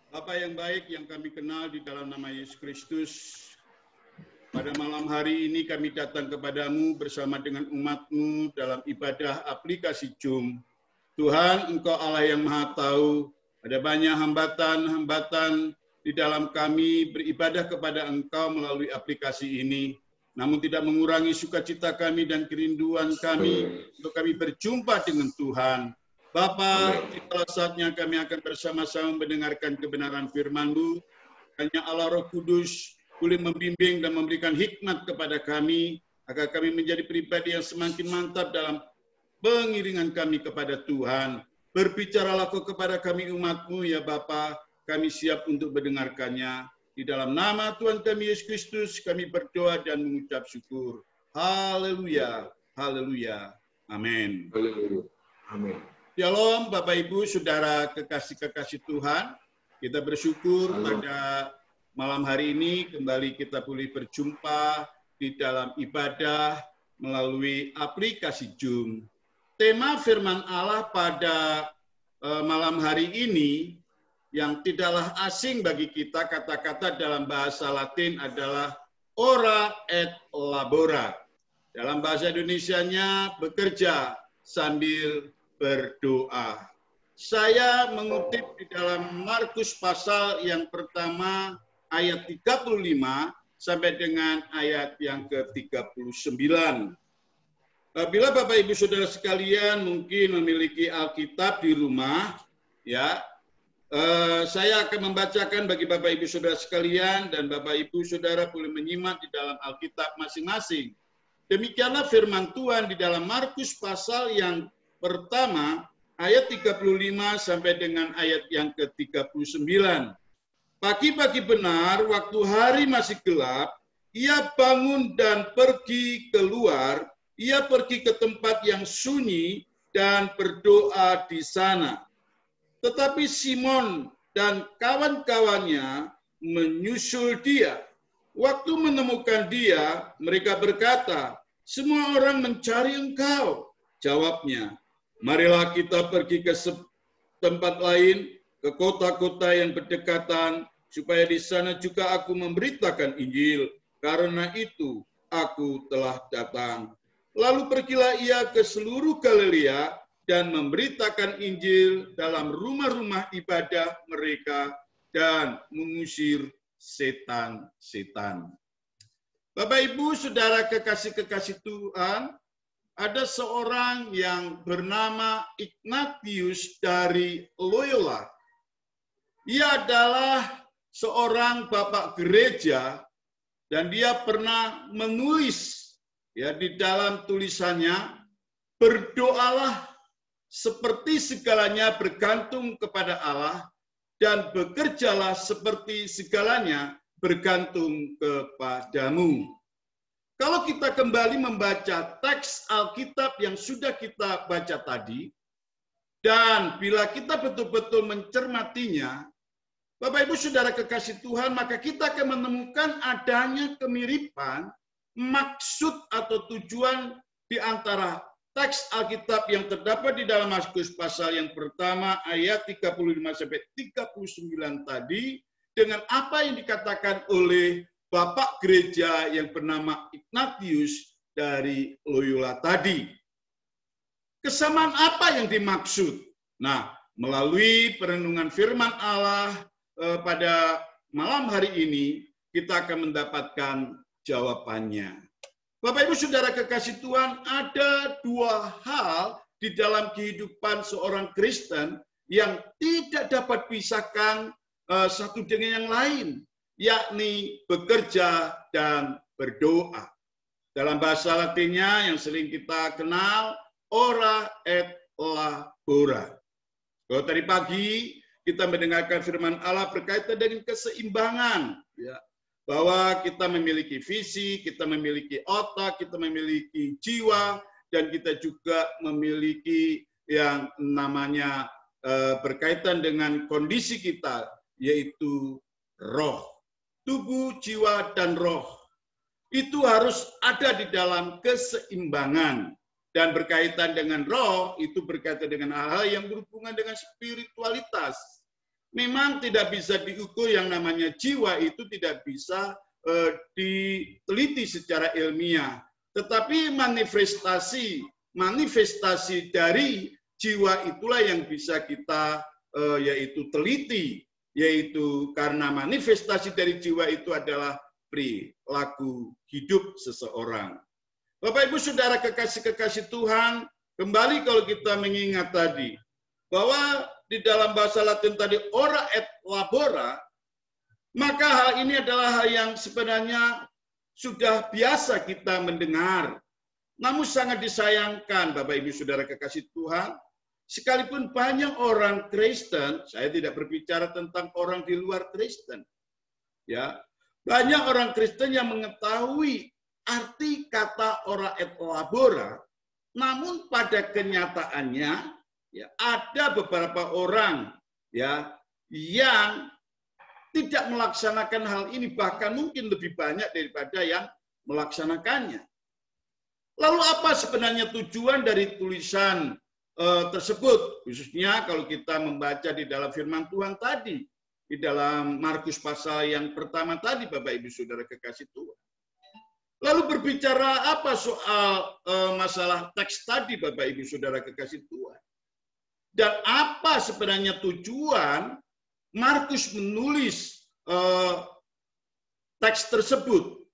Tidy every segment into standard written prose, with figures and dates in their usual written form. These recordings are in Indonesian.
Bapa yang baik yang kami kenal di dalam nama Yesus Kristus, pada malam hari ini kami datang kepadamu bersama dengan umat-Mu dalam ibadah aplikasi Zoom. Tuhan, Engkau Allah yang Maha Tahu, ada banyak hambatan-hambatan di dalam kami beribadah kepada Engkau melalui aplikasi ini. Namun tidak mengurangi sukacita kami dan kerinduan kami untuk kami berjumpa dengan Tuhan. Bapa, itulah saatnya kami akan bersama-sama mendengarkan kebenaran firman-Mu. Hanya Allah Roh Kudus boleh membimbing dan memberikan hikmat kepada kami, agar kami menjadi pribadi yang semakin mantap dalam pengiringan kami kepada Tuhan. Berbicaralah Kau kepada kami umat-Mu ya Bapa, kami siap untuk mendengarkannya. Di dalam nama Tuhan kami Yesus Kristus, kami berdoa dan mengucap syukur. Haleluya, haleluya, amin. Haleluya, amin. Shalom Bapak Ibu, Saudara kekasih-kekasih Tuhan. Kita bersyukur pada malam hari ini kembali kita boleh berjumpa di dalam ibadah melalui aplikasi Zoom. Tema firman Allah pada malam hari ini yang tidaklah asing bagi kita, kata-kata dalam bahasa Latin adalah ora et labora. Dalam bahasa Indonesianya bekerja sambil berdoa. Saya mengutip di dalam Markus pasal yang pertama ayat 35 sampai dengan ayat yang ke-39. Bila Bapak Ibu Saudara sekalian mungkin memiliki Alkitab di rumah, ya, saya akan membacakan bagi Bapak Ibu Saudara sekalian dan Bapak Ibu Saudara boleh menyimak di dalam Alkitab masing-masing. Demikianlah firman Tuhan di dalam Markus pasal yang pertama, ayat 35 sampai dengan ayat yang ke-39. Pagi-pagi benar, waktu hari masih gelap, ia bangun dan pergi keluar, ia pergi ke tempat yang sunyi dan berdoa di sana. Tetapi Simon dan kawan-kawannya menyusul dia. Waktu menemukan dia, mereka berkata, "Semua orang mencari engkau." Jawabnya, "Marilah kita pergi ke tempat lain, ke kota-kota yang berdekatan, supaya di sana juga aku memberitakan Injil. Karena itu aku telah datang." Lalu pergilah ia ke seluruh Galilea dan memberitakan Injil dalam rumah-rumah ibadah mereka dan mengusir setan-setan. Bapak Ibu, Saudara kekasih-kekasih Tuhan, ada seorang yang bernama Ignatius dari Loyola. Ia adalah seorang bapak gereja dan dia pernah menulis ya di dalam tulisannya, "Berdoalah seperti segalanya bergantung kepada Allah dan bekerjalah seperti segalanya bergantung kepadamu." Kalau kita kembali membaca teks Alkitab yang sudah kita baca tadi, dan bila kita betul-betul mencermatinya, Bapak Ibu Saudara kekasih Tuhan, maka kita akan menemukan adanya kemiripan maksud atau tujuan di antara teks Alkitab yang terdapat di dalam Markus pasal yang pertama ayat 35 sampai 39 tadi dengan apa yang dikatakan oleh Bapak gereja yang bernama Ignatius dari Loyola tadi. Kesamaan apa yang dimaksud? Nah, melalui perenungan firman Allah pada malam hari ini, kita akan mendapatkan jawabannya. Bapak Ibu Saudara kekasih Tuhan, ada dua hal di dalam kehidupan seorang Kristen yang tidak dapat pisahkan satu dengan yang lain, yakni bekerja dan berdoa. Dalam bahasa Latinnya yang sering kita kenal, ora et labora. Kalau tadi pagi kita mendengarkan firman Allah berkaitan dengan keseimbangan, ya, bahwa kita memiliki visi, kita memiliki otak, kita memiliki jiwa, dan kita juga memiliki yang namanya berkaitan dengan kondisi kita, yaitu roh. Tubuh, jiwa, dan roh itu harus ada di dalam keseimbangan. Dan berkaitan dengan roh, itu berkaitan dengan hal-hal yang berhubungan dengan spiritualitas. memang tidak bisa diukur, yang namanya jiwa itu tidak bisa diteliti secara ilmiah. Tetapi manifestasi dari jiwa itulah yang bisa kita yaitu teliti, yaitu karena manifestasi dari jiwa itu adalah perilaku hidup seseorang. Bapak Ibu Saudara kekasih-kekasih Tuhan, kembali kalau kita mengingat tadi, bahwa di dalam bahasa Latin tadi ora et labora, maka hal ini adalah hal yang sebenarnya sudah biasa kita mendengar. Namun sangat disayangkan Bapak Ibu Saudara kekasih Tuhan, sekalipun banyak orang Kristen, saya tidak berbicara tentang orang di luar Kristen, ya, banyak orang Kristen yang mengetahui arti kata ora et labora, namun pada kenyataannya ya ada beberapa orang ya yang tidak melaksanakan hal ini, bahkan mungkin lebih banyak daripada yang melaksanakannya. Lalu apa sebenarnya tujuan dari tulisan tersebut? Khususnya kalau kita membaca di dalam firman Tuhan tadi, di dalam Markus pasal yang pertama tadi, Bapak Ibu Saudara kekasih Tuhan. Lalu berbicara apa soal masalah teks tadi, Bapak Ibu Saudara kekasih Tuhan? Dan apa sebenarnya tujuan Markus menulis teks tersebut?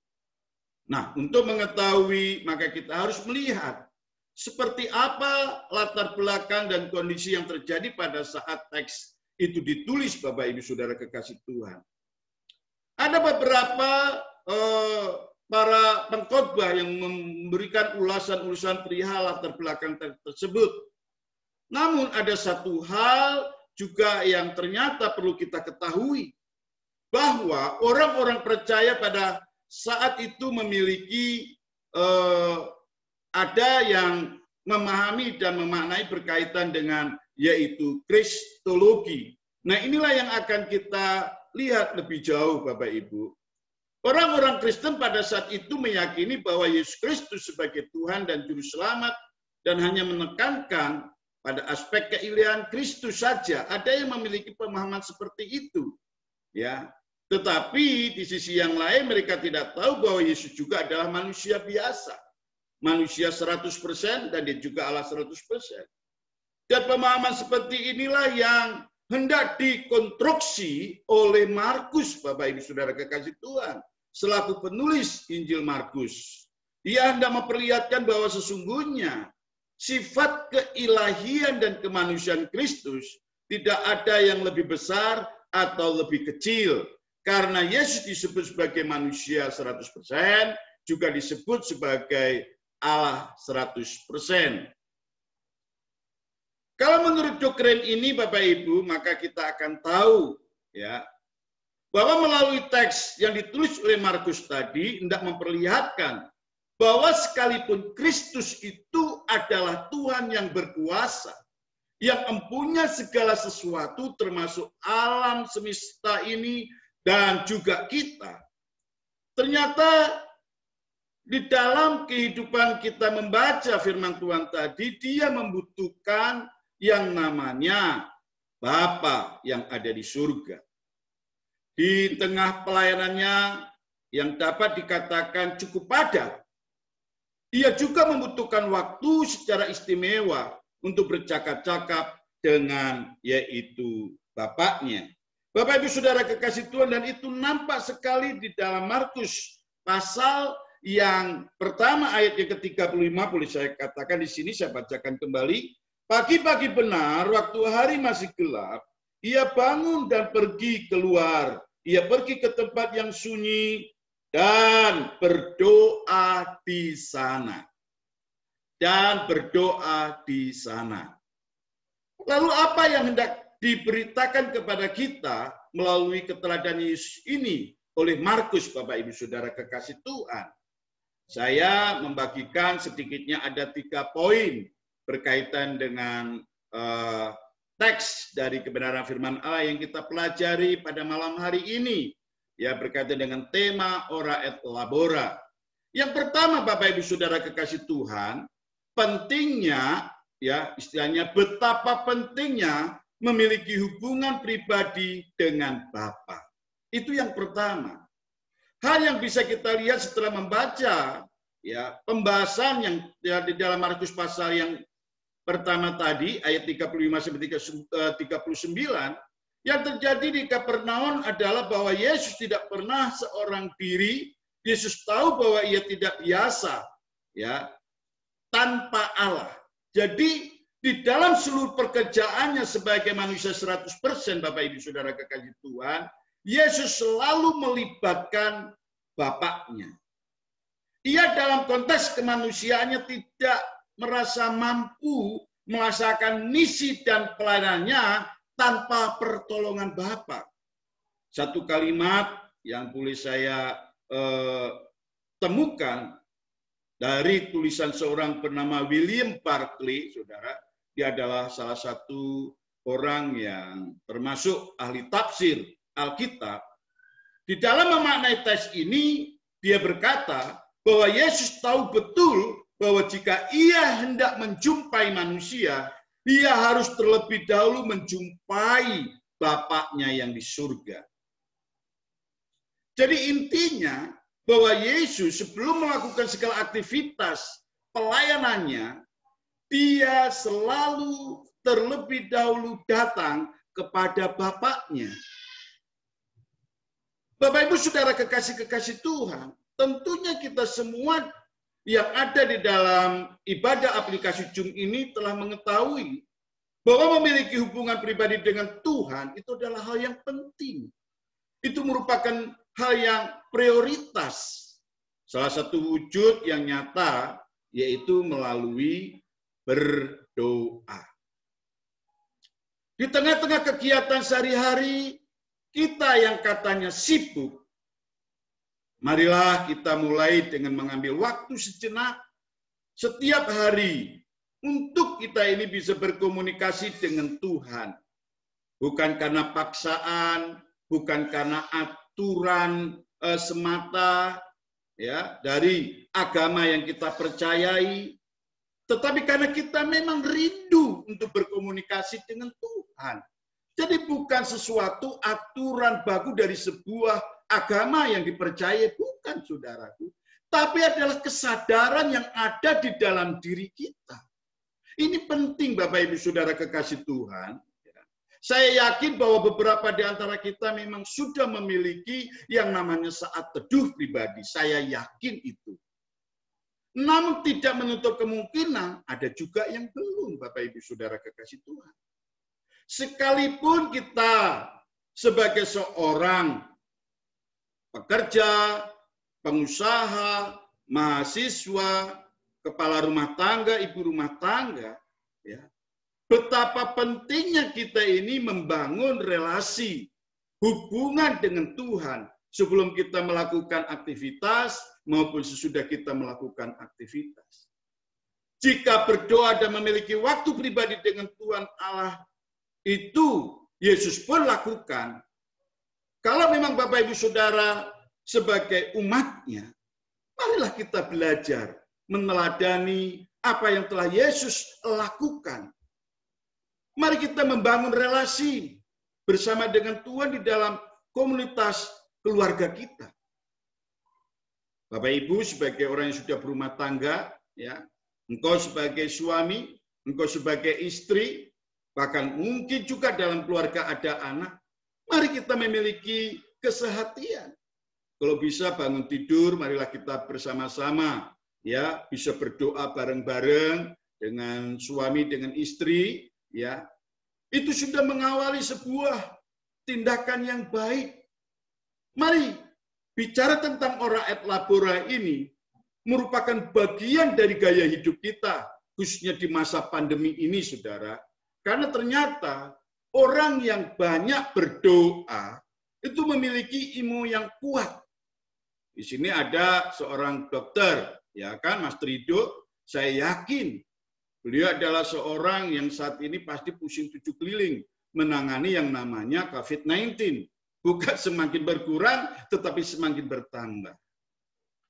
Nah, untuk mengetahui maka kita harus melihat seperti apa latar belakang dan kondisi yang terjadi pada saat teks itu ditulis, Bapak Ibu Saudara kekasih Tuhan. Ada beberapa para pengkhotbah yang memberikan ulasan-ulasan perihal latar belakang tersebut. Namun ada satu hal juga yang ternyata perlu kita ketahui, bahwa orang-orang percaya pada saat itu memiliki ada yang memahami dan memaknai berkaitan dengan yaitu kristologi. Nah, inilah yang akan kita lihat lebih jauh, Bapak Ibu. Orang-orang Kristen pada saat itu meyakini bahwa Yesus Kristus sebagai Tuhan dan Juru Selamat dan hanya menekankan pada aspek keilahian Kristus saja. Ada yang memiliki pemahaman seperti itu, ya. Tetapi di sisi yang lain mereka tidak tahu bahwa Yesus juga adalah manusia biasa, manusia 100% dan dia juga Allah 100%. Dan pemahaman seperti inilah yang hendak dikonstruksi oleh Markus, Bapak Ibu Saudara kekasih Tuhan, selaku penulis Injil Markus. Dia hendak memperlihatkan bahwa sesungguhnya sifat keilahian dan kemanusiaan Kristus tidak ada yang lebih besar atau lebih kecil. Karena Yesus disebut sebagai manusia 100%, juga disebut sebagai Allah 100%. Kalau menurut doktrin ini, Bapak Ibu, maka kita akan tahu ya bahwa melalui teks yang ditulis oleh Markus tadi hendak memperlihatkan bahwa sekalipun Kristus itu adalah Tuhan yang berkuasa, yang mempunyai segala sesuatu termasuk alam semesta ini dan juga kita, ternyata di dalam kehidupan kita membaca firman Tuhan tadi, dia membutuhkan yang namanya Bapa yang ada di surga. Di tengah pelayanannya yang dapat dikatakan cukup padat, dia juga membutuhkan waktu secara istimewa untuk bercakap-cakap dengan yaitu Bapaknya. Bapak Ibu Saudara kekasih Tuhan, dan itu nampak sekali di dalam Markus pasal yang pertama ayat yang ke-35, boleh saya katakan di sini, saya bacakan kembali. Pagi-pagi benar, waktu hari masih gelap, ia bangun dan pergi keluar. Ia pergi ke tempat yang sunyi dan berdoa di sana. Dan berdoa di sana. Lalu apa yang hendak diberitakan kepada kita melalui keteladanan Yesus ini oleh Markus, Bapak Ibu Saudara kekasih Tuhan? Saya membagikan sedikitnya ada 3 poin berkaitan dengan teks dari kebenaran firman Allah yang kita pelajari pada malam hari ini, ya, berkaitan dengan tema ora et labora. Yang pertama, Bapak Ibu Saudara kekasih Tuhan, pentingnya, ya, istilahnya betapa pentingnya memiliki hubungan pribadi dengan Bapa. Itu yang pertama. Hal yang bisa kita lihat setelah membaca ya pembahasan yang ya, di dalam Markus pasal yang pertama tadi ayat 35 sampai 39 yang terjadi di Kapernaum adalah bahwa Yesus tidak pernah seorang diri. Yesus tahu bahwa ia tidak biasa ya tanpa Allah. Jadi di dalam seluruh pekerjaannya sebagai manusia 100%, Bapak Ibu Saudara kekasih Tuhan, Yesus selalu melibatkan Bapaknya. Ia dalam konteks kemanusiaannya tidak merasa mampu melaksanakan misi dan pelayanannya tanpa pertolongan Bapa. Satu kalimat yang boleh saya temukan dari tulisan seorang bernama William Barclay, saudara. Dia adalah salah satu orang yang termasuk ahli tafsir Alkitab. Di dalam memaknai teks ini, dia berkata bahwa Yesus tahu betul bahwa jika ia hendak menjumpai manusia, ia harus terlebih dahulu menjumpai Bapaknya yang di surga. Jadi intinya bahwa Yesus sebelum melakukan segala aktivitas pelayanannya, dia selalu terlebih dahulu datang kepada Bapaknya. Bapak Ibu Saudara kekasih-kekasih Tuhan, tentunya kita semua yang ada di dalam ibadah aplikasi Zoom ini telah mengetahui bahwa memiliki hubungan pribadi dengan Tuhan itu adalah hal yang penting. Itu merupakan hal yang prioritas. Salah satu wujud yang nyata yaitu melalui berdoa. Di tengah-tengah kegiatan sehari-hari kita yang katanya sibuk, marilah kita mulai dengan mengambil waktu sejenak setiap hari untuk kita ini bisa berkomunikasi dengan Tuhan. Bukan karena paksaan, bukan karena aturan semata ya dari agama yang kita percayai, tetapi karena kita memang rindu untuk berkomunikasi dengan Tuhan. Jadi bukan sesuatu aturan baku dari sebuah agama yang dipercayai, bukan saudaraku. Tapi adalah kesadaran yang ada di dalam diri kita. Ini penting Bapak Ibu Saudara kekasih Tuhan. Saya yakin bahwa beberapa di antara kita memang sudah memiliki yang namanya saat teduh pribadi. Saya yakin itu. Namun tidak menutup kemungkinan ada juga yang belum Bapak Ibu Saudara kekasih Tuhan. Sekalipun kita sebagai seorang pekerja, pengusaha, mahasiswa, kepala rumah tangga, ibu rumah tangga, ya, betapa pentingnya kita ini membangun relasi, hubungan dengan Tuhan sebelum kita melakukan aktivitas maupun sesudah kita melakukan aktivitas. Jika berdoa dan memiliki waktu pribadi dengan Tuhan Allah, itu Yesus pun lakukan. Kalau memang Bapak Ibu Saudara sebagai umatnya, marilah kita belajar meneladani apa yang telah Yesus lakukan. Mari kita membangun relasi bersama dengan Tuhan di dalam komunitas keluarga kita. Bapak Ibu sebagai orang yang sudah berumah tangga, ya, engkau sebagai suami, engkau sebagai istri, bahkan mungkin juga dalam keluarga ada anak, mari kita memiliki kesehatian. Kalau bisa bangun tidur, marilah kita bersama-sama, ya, bisa berdoa bareng-bareng dengan suami, dengan istri, ya. Itu sudah mengawali sebuah tindakan yang baik. Mari bicara tentang ora et labora ini merupakan bagian dari gaya hidup kita, khususnya di masa pandemi ini, saudara. Karena ternyata orang yang banyak berdoa itu memiliki imun yang kuat. Di sini ada seorang dokter, ya kan, Mas Trido. Saya yakin beliau adalah seorang yang saat ini pasti pusing tujuh keliling menangani yang namanya COVID-19. Bukan semakin berkurang, tetapi semakin bertambah.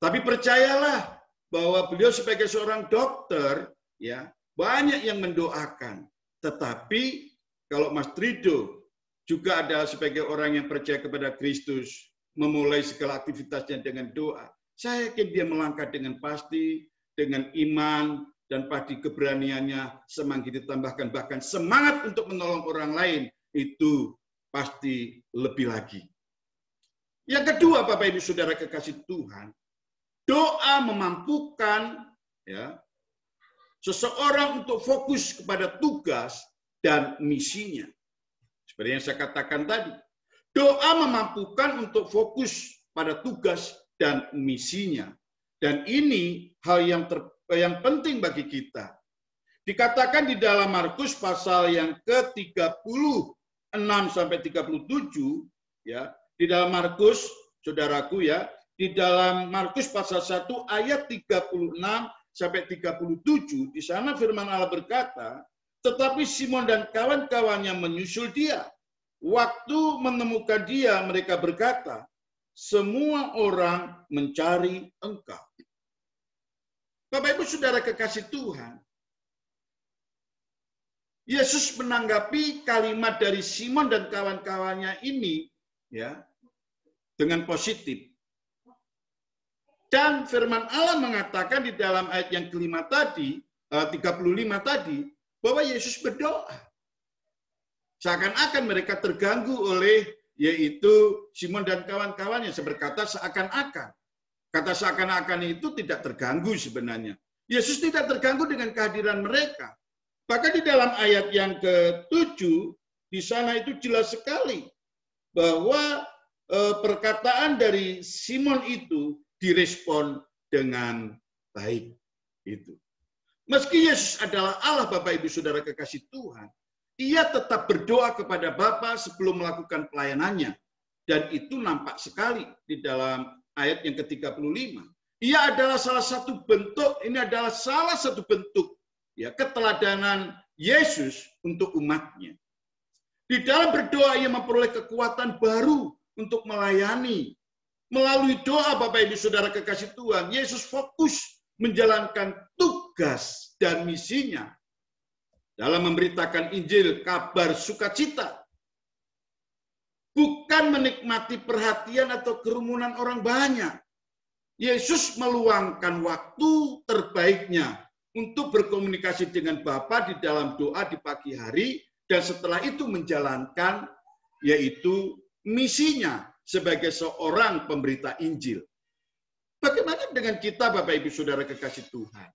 Tapi percayalah bahwa beliau sebagai seorang dokter, ya, banyak yang mendoakan. Tetapi kalau Mas Trido juga adalah sebagai orang yang percaya kepada Kristus, memulai segala aktivitasnya dengan doa, saya yakin dia melangkah dengan pasti, dengan iman, dan pasti keberaniannya semakin ditambahkan, bahkan semangat untuk menolong orang lain, itu pasti lebih lagi. Yang kedua, Bapak Ibu Saudara kekasih Tuhan, doa memampukan ya seseorang untuk fokus kepada tugas dan misinya. Seperti yang saya katakan tadi, doa memampukan untuk fokus pada tugas dan misinya. Dan ini hal yang penting bagi kita. Dikatakan di dalam Markus pasal yang ke-36 sampai 37 ya, di dalam Markus, saudaraku ya, di dalam Markus pasal 1 ayat 36 sampai 37, di sana firman Allah berkata, tetapi Simon dan kawan-kawannya menyusul dia. Waktu menemukan dia, mereka berkata, semua orang mencari engkau. Bapak Ibu Saudara kekasih Tuhan, Yesus menanggapi kalimat dari Simon dan kawan-kawannya ini ya dengan positif. Dan firman Allah mengatakan di dalam ayat yang kelima tadi, 35 tadi, bahwa Yesus berdoa. Seakan-akan mereka terganggu oleh yaitu Simon dan kawan-kawannya. Saya berkata seakan-akan. Kata seakan-akan itu tidak terganggu sebenarnya. Yesus tidak terganggu dengan kehadiran mereka. Bahkan di dalam ayat yang ke-7, di sana itu jelas sekali bahwa perkataan dari Simon itu direspon dengan baik. Itu. Meski Yesus adalah Allah, Bapak Ibu Saudara kekasih Tuhan, ia tetap berdoa kepada Bapa sebelum melakukan pelayanannya. Dan itu nampak sekali di dalam ayat yang ke-35. Ia adalah salah satu bentuk, ini adalah salah satu bentuk ya keteladanan Yesus untuk umatnya. Di dalam berdoa ia memperoleh kekuatan baru untuk melayani. Melalui doa Bapak Ibu Saudara kekasih Tuhan, Yesus fokus menjalankan tugas dan misinya dalam memberitakan Injil, kabar sukacita. Bukan menikmati perhatian atau kerumunan orang banyak. Yesus meluangkan waktu terbaiknya untuk berkomunikasi dengan Bapa di dalam doa di pagi hari, dan setelah itu menjalankan yaitu misinya sebagai seorang pemberita Injil. Bagaimana dengan kita, Bapak Ibu Saudara kekasih Tuhan?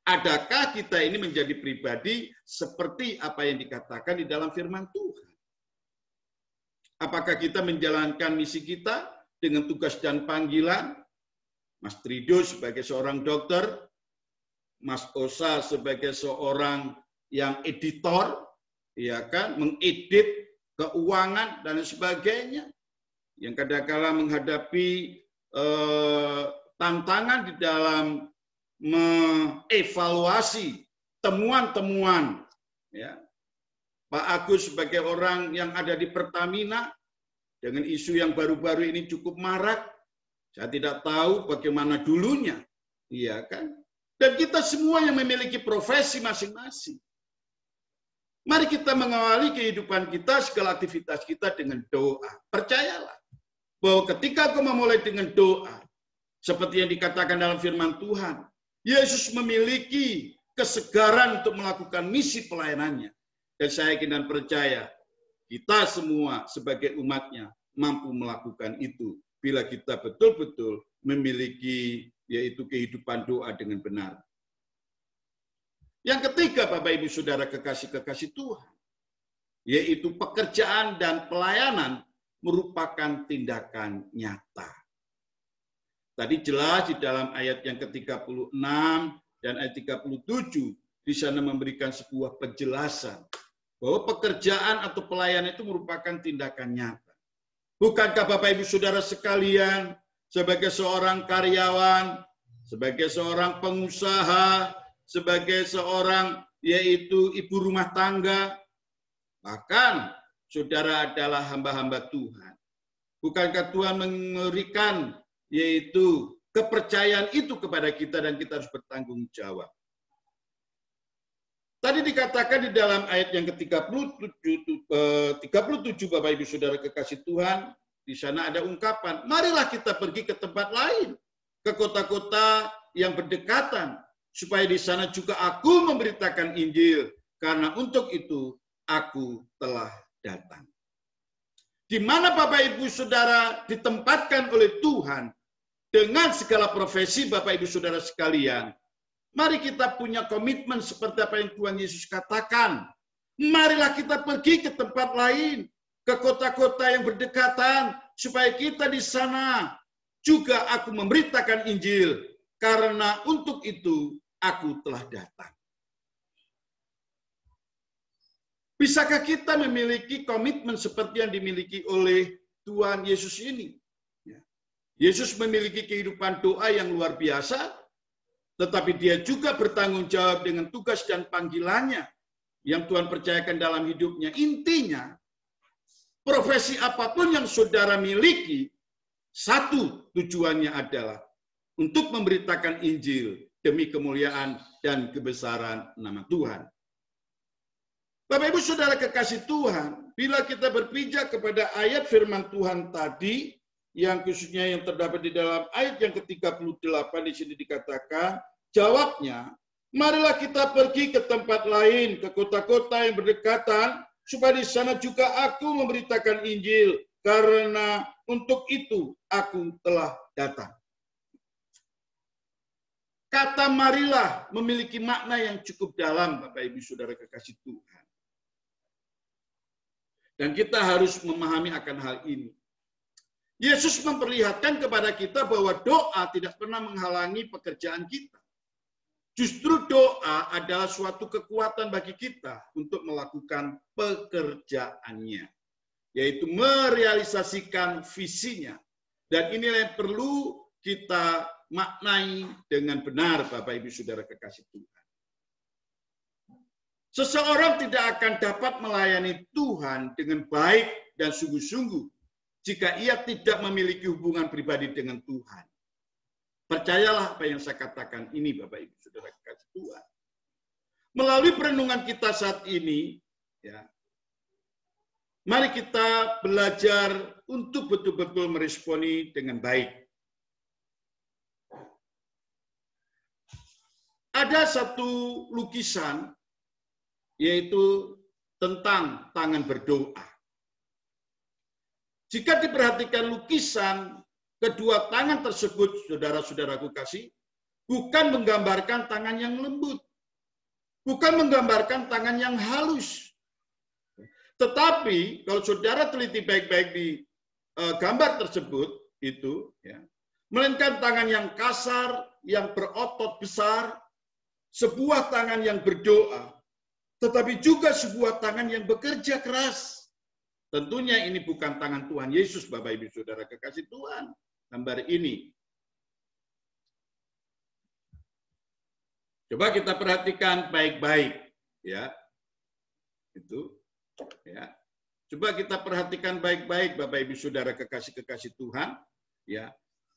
Adakah kita ini menjadi pribadi seperti apa yang dikatakan di dalam firman Tuhan? Apakah kita menjalankan misi kita dengan tugas dan panggilan? Mas Trido sebagai seorang dokter, Mas Osa sebagai seorang yang editor, ya kan, mengedit keuangan dan sebagainya, yang kadang-kala menghadapi tantangan di dalam mengevaluasi temuan-temuan. Ya. Pak Agus sebagai orang yang ada di Pertamina, dengan isu yang baru-baru ini cukup marak, saya tidak tahu bagaimana dulunya, iya kan? Dan kita semua yang memiliki profesi masing-masing. Mari kita mengawali kehidupan kita, segala aktivitas kita dengan doa. Percayalah bahwa ketika kau memulai dengan doa, seperti yang dikatakan dalam firman Tuhan, Yesus memiliki kesegaran untuk melakukan misi pelayanannya. Dan saya yakin dan percaya, kita semua sebagai umatnya mampu melakukan itu bila kita betul-betul memiliki yaitu kehidupan doa dengan benar. Yang ketiga, Bapak Ibu Saudara kekasih-kekasih Tuhan, yaitu pekerjaan dan pelayanan merupakan tindakan nyata. Tadi jelas di dalam ayat yang ke-36 dan ayat 37, di sana memberikan sebuah penjelasan bahwa pekerjaan atau pelayanan itu merupakan tindakan nyata. Bukankah Bapak Ibu Saudara sekalian, sebagai seorang karyawan, sebagai seorang pengusaha, sebagai seorang yaitu ibu rumah tangga, bahkan saudara adalah hamba-hamba Tuhan. Bukankah Tuhan memberikan yaitu kepercayaan itu kepada kita dan kita harus bertanggung jawab. Tadi dikatakan di dalam ayat yang ke-37, Bapak Ibu Saudara kekasih Tuhan, di sana ada ungkapan, marilah kita pergi ke tempat lain, ke kota-kota yang berdekatan, supaya di sana juga aku memberitakan Injil, karena untuk itu aku telah datang. Di mana Bapak Ibu Saudara ditempatkan oleh Tuhan, dengan segala profesi Bapak Ibu Saudara sekalian, mari kita punya komitmen seperti apa yang Tuhan Yesus katakan. Marilah kita pergi ke tempat lain, ke kota-kota yang berdekatan, supaya kita di sana juga aku memberitakan Injil, karena untuk itu aku telah datang. Bisakah kita memiliki komitmen seperti yang dimiliki oleh Tuhan Yesus ini? Yesus memiliki kehidupan doa yang luar biasa, tetapi dia juga bertanggung jawab dengan tugas dan panggilannya yang Tuhan percayakan dalam hidupnya. Intinya, profesi apapun yang saudara miliki, satu tujuannya adalah untuk memberitakan Injil demi kemuliaan dan kebesaran nama Tuhan. Bapak Ibu Saudara kekasih Tuhan, bila kita berpijak kepada ayat firman Tuhan tadi, yang khususnya yang terdapat di dalam ayat yang ke-38 di sini dikatakan, jawabnya, marilah kita pergi ke tempat lain, ke kota-kota yang berdekatan, supaya di sana juga aku memberitakan Injil, karena untuk itu aku telah datang. Kata marilah memiliki makna yang cukup dalam, Bapak Ibu Saudara kekasih Tuhan. Dan kita harus memahami akan hal ini. Yesus memperlihatkan kepada kita bahwa doa tidak pernah menghalangi pekerjaan kita. Justru doa adalah suatu kekuatan bagi kita untuk melakukan pekerjaannya, yaitu merealisasikan visinya. Dan inilah yang perlu kita maknai dengan benar, Bapak Ibu Saudara kekasih Tuhan. Seseorang tidak akan dapat melayani Tuhan dengan baik dan sungguh-sungguh jika ia tidak memiliki hubungan pribadi dengan Tuhan. Percayalah apa yang saya katakan ini, Bapak Ibu Saudara kekasih Tuhan. Melalui perenungan kita saat ini, ya, mari kita belajar untuk betul-betul meresponi dengan baik. Ada satu lukisan, yaitu tentang tangan berdoa. Jika diperhatikan lukisan, kedua tangan tersebut, saudara-saudaraku kasih, bukan menggambarkan tangan yang lembut, bukan menggambarkan tangan yang halus. Tetapi kalau saudara teliti baik-baik di gambar tersebut, itu, ya, melainkan tangan yang kasar, yang berotot besar, sebuah tangan yang berdoa, tetapi juga sebuah tangan yang bekerja keras. Tentunya ini bukan tangan Tuhan Yesus, Bapak Ibu Saudara kekasih Tuhan. Gambar ini. Coba kita perhatikan baik-baik, ya. Itu, ya. Coba kita perhatikan baik-baik, Bapak Ibu Saudara kekasih Tuhan, ya.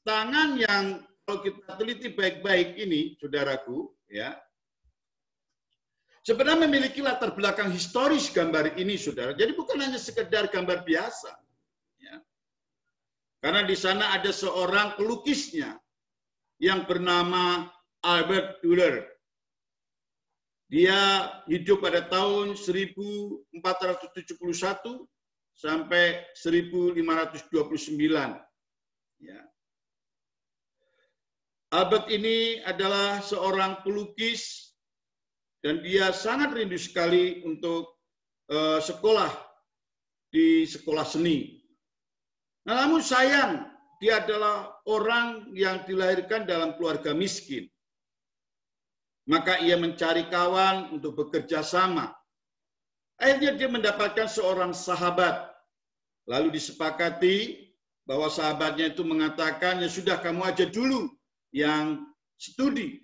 Tangan yang kalau kita teliti baik-baik ini, saudaraku, ya, sebenarnya memiliki latar belakang historis gambar ini, saudara. Jadi bukan hanya sekedar gambar biasa. Ya. Karena di sana ada seorang pelukisnya yang bernama Albert Dürer. Dia hidup pada tahun 1471 sampai 1529. Ya. Albert ini adalah seorang pelukis dan dia sangat rindu sekali untuk sekolah di sekolah seni. Nah, namun sayang, dia adalah orang yang dilahirkan dalam keluarga miskin. Maka ia mencari kawan untuk bekerja sama. Akhirnya dia mendapatkan seorang sahabat. Lalu disepakati bahwa sahabatnya itu mengatakan, ya sudah kamu aja dulu yang studi.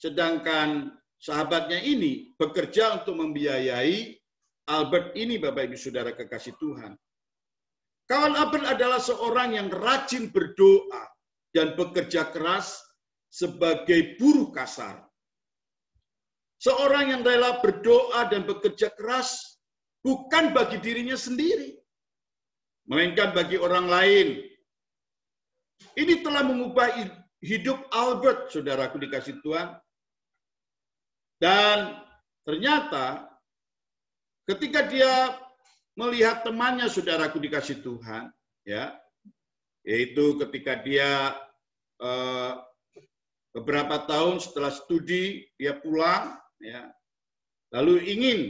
Sedangkan sahabatnya ini bekerja untuk membiayai Albert ini, Bapak Ibu Saudara kekasih Tuhan. Kawan Albert adalah seorang yang rajin berdoa dan bekerja keras sebagai buruh kasar. Seorang yang rela berdoa dan bekerja keras bukan bagi dirinya sendiri, melainkan bagi orang lain. Ini telah mengubah hidup Albert, saudaraku dikasih Tuhan. Dan ternyata ketika dia melihat temannya, saudaraku dikasih Tuhan, ya, yaitu ketika dia beberapa tahun setelah studi dia pulang, ya, lalu ingin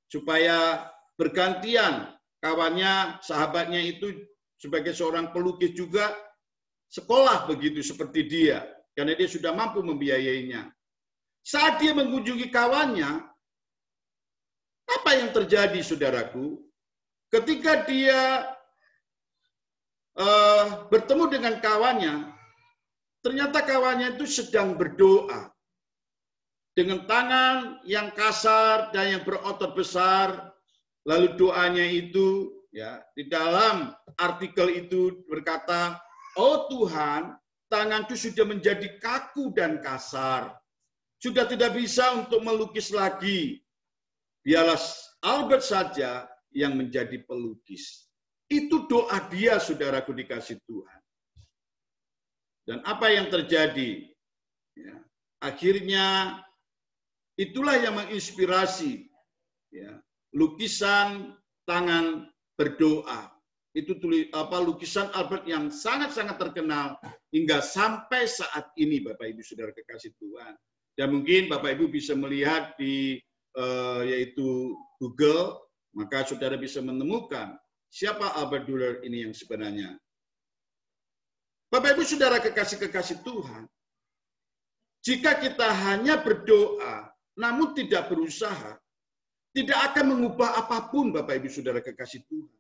supaya bergantian kawannya, sahabatnya itu sebagai seorang pelukis juga sekolah begitu seperti dia, karena dia sudah mampu membiayainya. Saat dia mengunjungi kawannya, apa yang terjadi, saudaraku? Ketika dia bertemu dengan kawannya, ternyata kawannya itu sedang berdoa dengan tangan yang kasar dan yang berotot besar. Lalu doanya itu, ya, di dalam artikel itu berkata, "Oh Tuhan, tanganku sudah menjadi kaku dan kasar, sudah tidak bisa untuk melukis lagi. Biarlah Albert saja yang menjadi pelukis." Itu doa dia, saudaraku dikasih Tuhan. Dan apa yang terjadi? Ya, akhirnya itulah yang menginspirasi, ya, lukisan tangan berdoa. Itu lukisan Albert yang sangat-sangat terkenal hingga sampai saat ini, Bapak Ibu Saudara kekasih Tuhan. Dan mungkin Bapak Ibu bisa melihat di yaitu Google, maka saudara bisa menemukan siapa Albert Dürer ini yang sebenarnya. Bapak Ibu Saudara kekasih-kekasih Tuhan, jika kita hanya berdoa namun tidak berusaha, tidak akan mengubah apapun, Bapak Ibu Saudara kekasih Tuhan.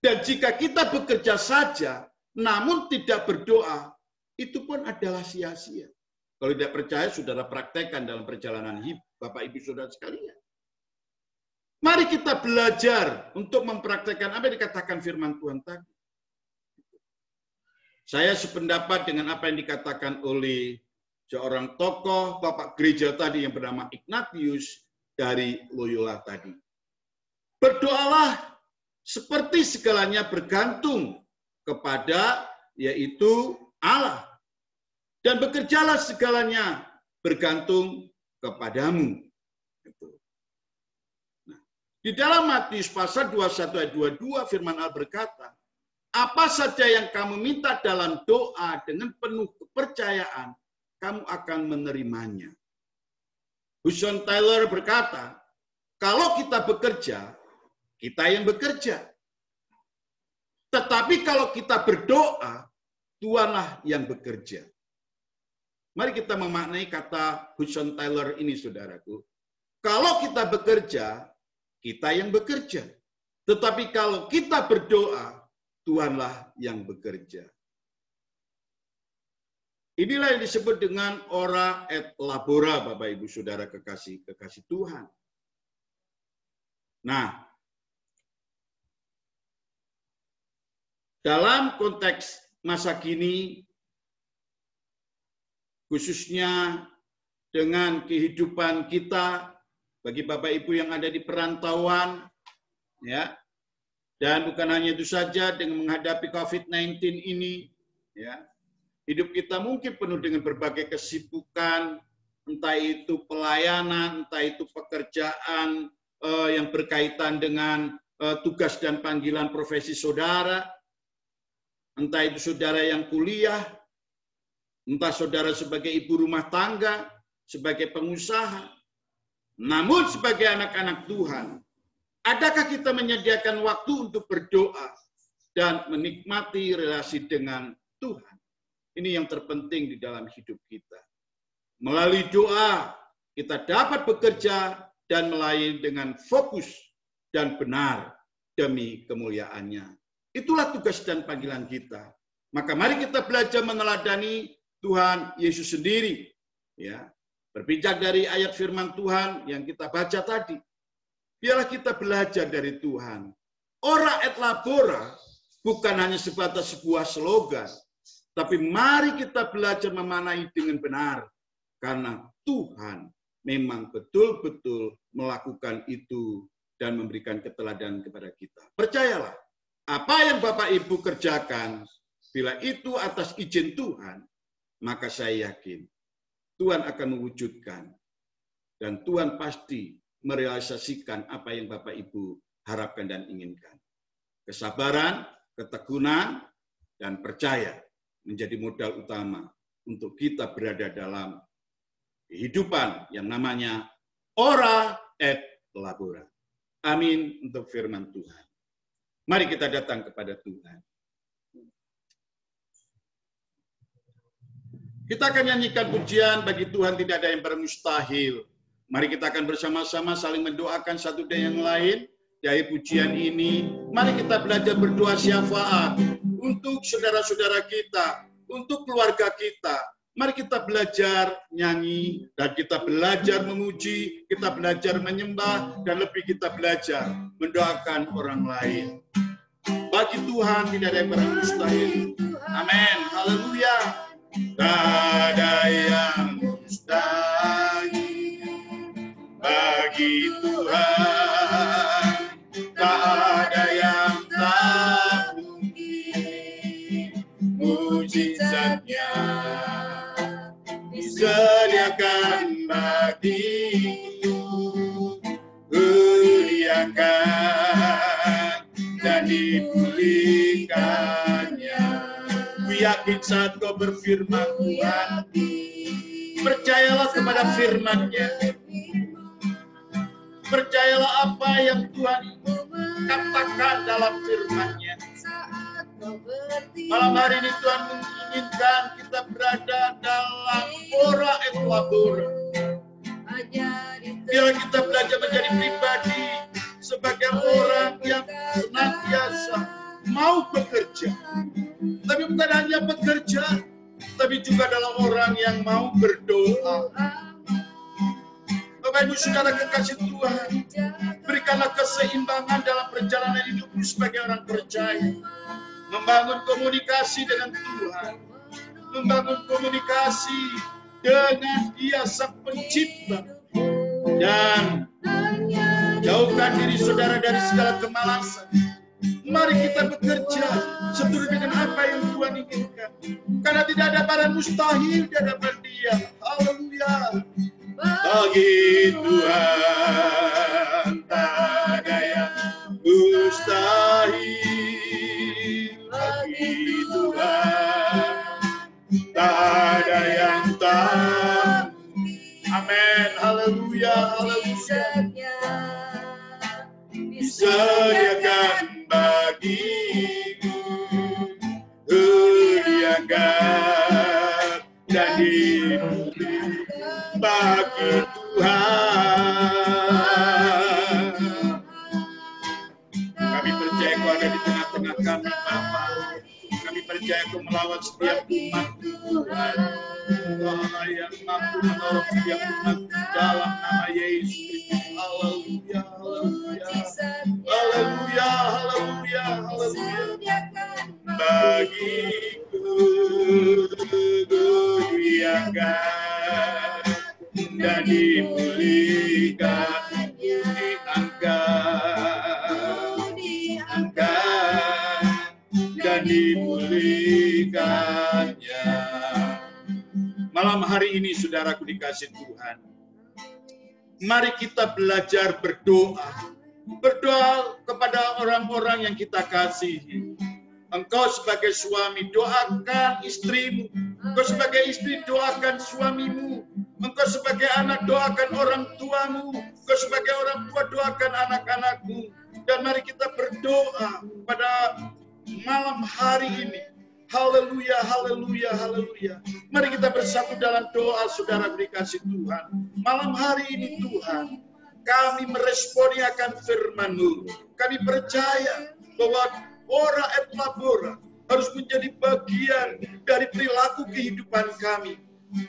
Dan jika kita bekerja saja namun tidak berdoa, itu pun adalah sia-sia. Kalau tidak percaya, saudara praktekkan dalam perjalanan hidup, Bapak Ibu Saudara sekalian. Mari kita belajar untuk mempraktekkan apa yang dikatakan firman Tuhan tadi. Saya sependapat dengan apa yang dikatakan oleh seorang tokoh Bapak gereja tadi yang bernama Ignatius dari Loyola tadi. Berdoalah seperti segalanya bergantung kepada yaitu Allah. Dan bekerjalah segalanya bergantung kepadamu. Nah, di dalam Matius pasal 21 ayat 22 firman Allah berkata, "Apa saja yang kamu minta dalam doa dengan penuh kepercayaan, kamu akan menerimanya." Hudson Taylor berkata, "Kalau kita bekerja, kita yang bekerja. Tetapi kalau kita berdoa, Tuhanlah yang bekerja." Mari kita memaknai kata Hudson Taylor ini, saudaraku. Kalau kita bekerja, kita yang bekerja. Tetapi kalau kita berdoa, Tuhanlah yang bekerja. Inilah yang disebut dengan ora et labora, Bapak Ibu Saudara kekasih Tuhan. Nah, dalam konteks masa kini, khususnya dengan kehidupan kita, bagi Bapak Ibu yang ada di perantauan, ya, dan bukan hanya itu saja, dengan menghadapi COVID-19 ini, ya, hidup kita mungkin penuh dengan berbagai kesibukan, entah itu pelayanan, entah itu pekerjaan yang berkaitan dengan tugas dan panggilan profesi saudara, entah itu saudara yang kuliah, entah saudara sebagai ibu rumah tangga, sebagai pengusaha. Namun sebagai anak-anak Tuhan, adakah kita menyediakan waktu untuk berdoa dan menikmati relasi dengan Tuhan? Ini yang terpenting di dalam hidup kita. Melalui doa, kita dapat bekerja dan melayani dengan fokus dan benar demi kemuliaannya. Itulah tugas dan panggilan kita. Maka mari kita belajar meneladani Tuhan Yesus sendiri. Ya, berpijak dari ayat firman Tuhan yang kita baca tadi. Biarlah kita belajar dari Tuhan. Ora et labora bukan hanya sebatas sebuah slogan, tapi mari kita belajar memanai dengan benar, karena Tuhan memang betul-betul melakukan itu dan memberikan keteladanan kepada kita. Percayalah, apa yang Bapak Ibu kerjakan, bila itu atas izin Tuhan, maka saya yakin Tuhan akan mewujudkan dan Tuhan pasti merealisasikan apa yang Bapak Ibu harapkan dan inginkan. Kesabaran, ketekunan, dan percaya menjadi modal utama untuk kita berada dalam kehidupan yang namanya ora et labora. Amin untuk firman Tuhan. Mari kita datang kepada Tuhan. Kita akan nyanyikan pujian bagi Tuhan tidak ada yang bermustahil. Mari kita akan bersama-sama saling mendoakan satu dan yang lain. Dari pujian ini, mari kita belajar berdoa syafaat untuk saudara-saudara kita, untuk keluarga kita. Mari kita belajar nyanyi, dan kita belajar memuji, kita belajar menyembah, dan lebih kita belajar mendoakan orang lain. Bagi Tuhan tidak ada yang bermustahil. Amin. Haleluya. Tak ada yang mustahil bagi Tuhan. Tak ada yang tak mungkin. Mujizatnya disediakan bagiku. Kuliakan dan dipulihkannya. Ku yakin saat kau berfirman Tuhan, percayalah kepada firman-Nya. Percayalah apa yang Tuhan katakan dalam firman-Nya. Malam hari ini Tuhan menginginkan kita berada dalam ora et labora. Biar kita belajar menjadi pribadi sebagai orang yang senantiasa mau bekerja. Tapi bukan hanya bekerja, tapi juga adalah orang yang mau berdoa. Bapak Ibu Saudara kekasih Tuhan, berikanlah keseimbangan dalam perjalanan hidupmu sebagai orang percaya. Membangun komunikasi dengan Tuhan, membangun komunikasi dengan Dia Sang Pencipta, dan jauhkan diri saudara dari segala kemalasan. Mari kita bekerja seturut dengan apa yang Tuhan inginkan. Karena tidak ada barang mustahil di hadapan Dia. Haleluya. Bagi Tuhan tak ada yang mustahil. Bagi Tuhan tak ada yang tak. Amin. Haleluya. Haleluya. Disediakan bagiku, kuliakan dan diberi bagi Tuhan. Kami percaya Kau ada di tengah-tengah kami, Bapa. Kami percaya Kau melawat setiap umat Tuhan. Kau yang mampu menolong setiap umat dalam nama Yesus. Haleluya, haleluya, haleluya, haleluya, haleluya. Bagiku kuliakan dan dipulihkan, diangkat dan dipulihkannya. Malam hari ini, saudaraku dikasih Tuhan, mari kita belajar berdoa. Berdoa kepada orang-orang yang kita kasihi. Engkau sebagai suami, doakan istrimu. Engkau sebagai istri, doakan suamimu. Engkau sebagai anak, doakan orang tuamu. Engkau sebagai orang tua, doakan anak-anakmu. Dan mari kita berdoa pada malam hari ini. Haleluya, haleluya, haleluya. Mari kita bersatu dalam doa, saudara dikasih Tuhan. Malam hari ini Tuhan, kami meresponi akan firman-Mu. Kami percaya bahwa ora et labora harus menjadi bagian dari perilaku kehidupan kami.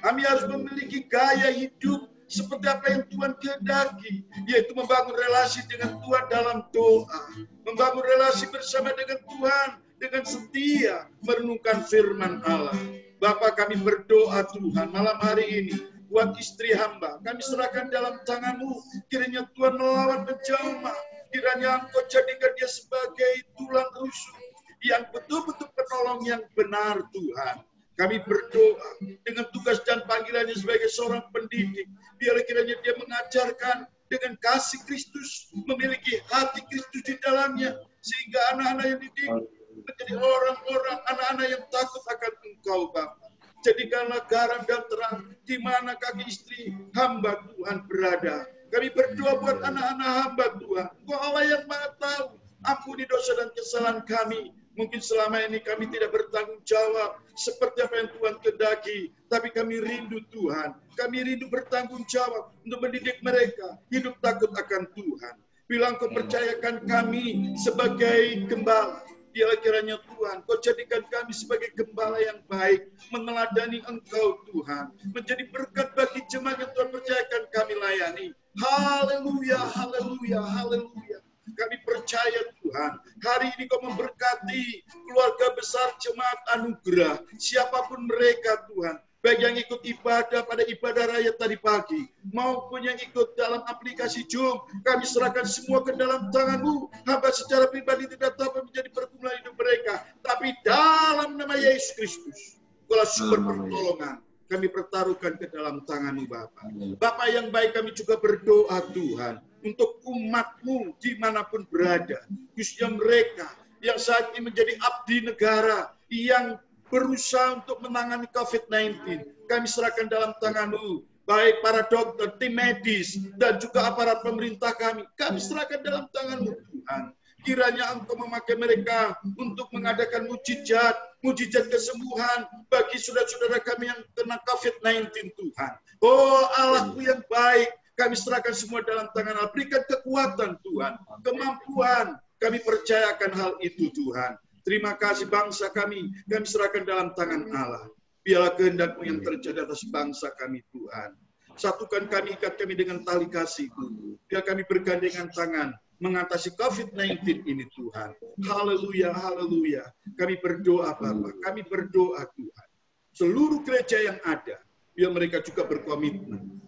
Kami harus memiliki gaya hidup seperti apa yang Tuhan kehendaki, yaitu membangun relasi dengan Tuhan dalam doa, membangun relasi bersama dengan Tuhan dengan setia merenungkan firman Allah. Bapa, kami berdoa Tuhan malam hari ini buat istri hamba. Kami serahkan dalam tangan-Mu. Kiranya Tuhan melawan menjamah. Kiranya Engkau jadikan dia sebagai tulang rusuk yang betul-betul penolong yang benar, Tuhan. Kami berdoa dengan tugas dan panggilannya sebagai seorang pendidik. Biarlah kiranya dia mengajarkan dengan kasih Kristus, memiliki hati Kristus di dalamnya, sehingga anak-anak yang dididik menjadi orang-orang, anak-anak yang takut akan Engkau, Bapa. Jadikanlah garam dan terang di mana kaki istri hamba Tuhan berada. Kami berdoa buat anak-anak hamba Tuhan. Engkau Allah yang Maha Tahu. Ampuni dosa dan kesalahan kami. Mungkin selama ini kami tidak bertanggung jawab seperti apa yang Tuhan kehendaki. Tapi kami rindu Tuhan. Kami rindu bertanggung jawab untuk mendidik mereka. Hidup takut akan Tuhan. Bila Engkau percayakan kami sebagai gembala. Biarlah kiranya Tuhan, Kau jadikan kami sebagai gembala yang baik, meneladani Engkau Tuhan, menjadi berkat bagi jemaat yang Tuhan percayakan kami layani. Haleluya, haleluya, haleluya. Kami percaya Tuhan, hari ini Kau memberkati keluarga besar jemaat anugerah, siapapun mereka Tuhan, baik yang ikut ibadah pada ibadah raya tadi pagi, maupun yang ikut dalam aplikasi Zoom, kami serahkan semua ke dalam tangan-Mu. Hamba secara pribadi tidak tahu apa menjadi pergumulan hidup mereka, tapi dalam nama Yesus Kristus, Engkaulah sumber pertolongan. Kami pertaruhkan ke dalam tangan-Mu, Bapa. Bapa yang baik, kami juga berdoa Tuhan, untuk umat-Mu dimanapun berada, khususnya mereka yang saat ini menjadi abdi negara, yang berusaha untuk menangani COVID-19. Kami serahkan dalam tangan-Mu, baik para dokter, tim medis, dan juga aparat pemerintah kami. Kami serahkan dalam tangan-Mu, Tuhan. Kiranya Engkau memakai mereka untuk mengadakan mujizat, mujizat kesembuhan bagi saudara-saudara kami yang kena COVID-19, Tuhan. Oh Allahku yang baik, kami serahkan semua dalam tangan-Mu. Berikan kekuatan, Tuhan, kemampuan. Kami percayakan hal itu, Tuhan. Terima kasih bangsa kami serahkan dalam tangan Allah. Biarlah kehendak-Mu yang terjadi atas bangsa kami, Tuhan. Satukan kami, ikat kami dengan tali kasih-Mu. Biar kami bergandengan tangan mengatasi COVID-19 ini, Tuhan. Haleluya, haleluya. Kami berdoa, Bapa. Kami berdoa, Tuhan. Seluruh gereja yang ada, biar mereka juga berkomitmen,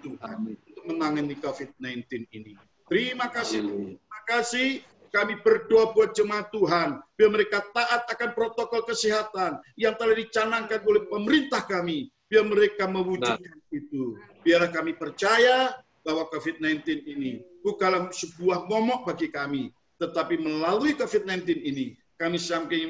Tuhan, untuk menangani COVID-19 ini. Terima kasih, terima kasih. Kami berdoa buat jemaat Tuhan, biar mereka taat akan protokol kesehatan yang telah dicanangkan oleh pemerintah kami, biar mereka mewujudkan itu. Biarlah kami percaya bahwa COVID-19 ini bukanlah sebuah momok bagi kami, tetapi melalui COVID-19 ini, kami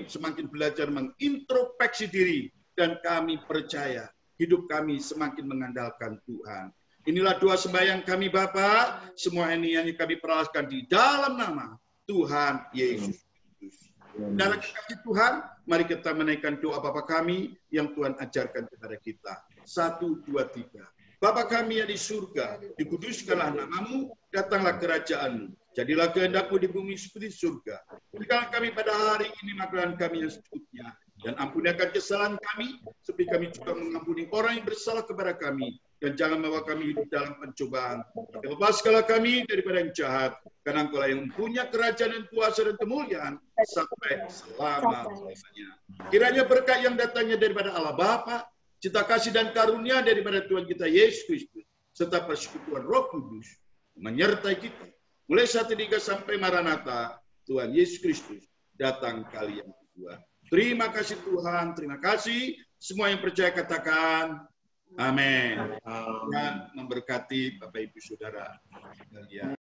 semakin belajar mengintrospeksi diri, dan kami percaya hidup kami semakin mengandalkan Tuhan. Inilah doa sembahyang kami, Bapa. Semua ini yang kami perahkan di dalam nama Tuhan Yesus Kristus. Dalam kasih Tuhan, mari kita menaikkan doa Bapa kami yang Tuhan ajarkan kepada kita. 1, 2, 3. Bapa kami yang di surga, dikuduskanlah nama-Mu, datanglah kerajaan-Mu. Jadilah kehendak-Mu di bumi seperti surga. Berikanlah kami pada hari ini makanan kami yang secukupnya. Dan ampuni akan kesalahan kami, seperti kami juga mengampuni orang yang bersalah kepada kami. Dan jangan membawa kami hidup dalam pencobaan. Dan lepaskanlah kami daripada yang jahat. Karena Engkau yang mempunyai kerajaan dan kuasa dan kemuliaan sampai selama-lamanya. Kiranya berkat yang datangnya daripada Allah Bapa, cita kasih dan karunia daripada Tuhan kita Yesus Kristus, serta persekutuan Roh Kudus menyertai kita. Mulai saat ini sampai Maranatha, Tuhan Yesus Kristus datang kali yang kedua. Terima kasih Tuhan, terima kasih. Semua yang percaya katakan, amin. Tuhan memberkati Bapak Ibu Saudara.